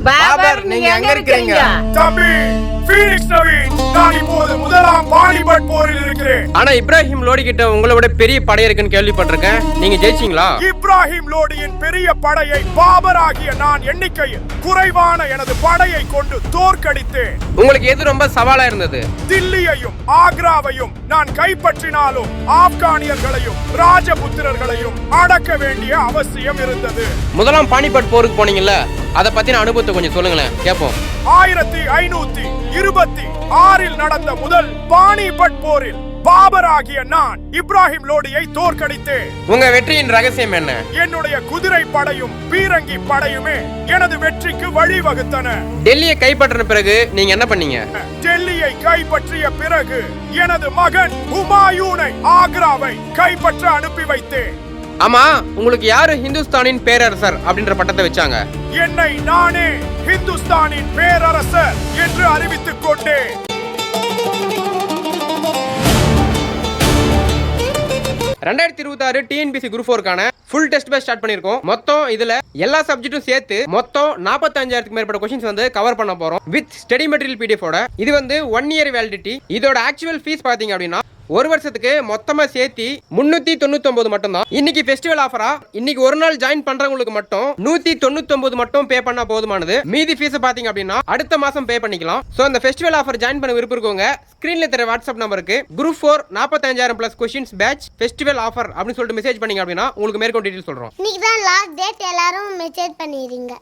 பாபர் நீங்க எங்க இருக்கீங்க? தம்பி ஃபீனிக்ஸ் நவீன், நான் இப்போது முதலாம் பானிபட் போரில் இருக்கிறேன். ஆனா இப்ராஹிம் லோடி கிட்ட உங்களை விட பெரிய படை இருக்குன்னு கேள்விப்பட்டிருக்கேன். நீங்க ஜெயிச்சீங்களா? இப்ராஹிம் லோடியின் பெரிய படையை பாபர் ஆகிய நான் எண்ணிக்கையில் குறைவான எனது படையை கொண்டு தோற்கடித்தேன். உங்களுக்கு எது ரொம்ப சவாலா இருந்தது? தில்லியையும் ஆக்ராவையும் நான் கைப்பற்றினாலும் ஆப்கானியர்களையும் ராஜபுத்திரர்களையும் அடக்க வேண்டிய அவசியம் இருந்தது. முதலாம் பானிபட் போருக்கு போனீங்கல்ல, அத பத்தின அனுபவத்தை கொஞ்சம் சொல்லுங்களேன், கேப்போம். 1526 நடந்த முதல் பானிபட் போரில் பாபர் ஆகிய நான் இப்ராஹிம் லோடியை தோற்கடித்தேன். உங்க வெற்றியின் ரகசியம் என்ன? என்னுடைய குதிரை படையும் பீரங்கி படையுமே எனது வெற்றிக்கு வழிவகுத்தன. டெல்லியை கைப்பற்றின பிறகு நீங்க என்ன பண்ணீங்க? டெல்லியை கைப்பற்றிய பிறகு எனது மகன் ஹுமாயூனை ஆக்ராவை கைப்பற்ற அனுப்பி வைத்தேன். ஆமா, உங்களுக்கு யாரு ஹிந்துஸ்தானின் பேரரசர் அப்படின்ற பட்டத்தை வச்சாங்க? என்னை நானே ஹிந்துஸ்தானின் பேரரசர் என்று அறிவித்துக் கொண்டேன். TNPSC Group 4க்கான ஃபுல் டெஸ்ட் பேட்ச் ஸ்டார்ட் பண்ணிருக்கோம். மொத்தம் இதுல எல்லா சப்ஜெக்ட்டும் சேர்த்து மொத்தம் 45,000க்கு மேற்பட்ட क्वेश्चंस வந்து கவர் பண்ண போறோம் வித் ஸ்டடி மெட்டீரியல் PDF ஓட. இது வந்து 1 இயர் வேலிடிட்டி. இதோட ஆக்சுவல் ஃபீஸ் பாத்தீங்க அப்படின்னா ஒரு வருஷத்துக்கு மொத்தமா சேர்த்து 399 மட்டும் தான். இன்னைக்கு ஃபெஸ்டிவல் ஆஃபரா இன்னைக்கு ஒரு நாள் ஜாயின் பண்றவங்களுக்கு மட்டும் 199 மட்டும் பே பண்ணா போதுமானது. மீதி ஃபீஸ் பாத்தீங்க அப்படின்னா அடுத்த மாசம் பே பண்ணிக்கலாம். சோ இந்த ஃபெஸ்டிவல் ஆஃபர் ஜாயின் பண்ண விருப்பம் இருக்கவங்க ஸ்கிரீன்ல தெரிய வாட்ஸ்அப் நம்பருக்கு Group 4 45,000 plus questions batch festival offer அப்படின்னு சொல்லிட்டு மெசேஜ் பண்ணீங்க அப்படின்னா உங்களுக்கு மேற்கொண்டு டீடைல்ஸ் சொல்றோம். இன்னைக்கு தான் லாஸ்ட் டேட், எல்லாரும் மெசேஜ் பண்ணிடுங்க.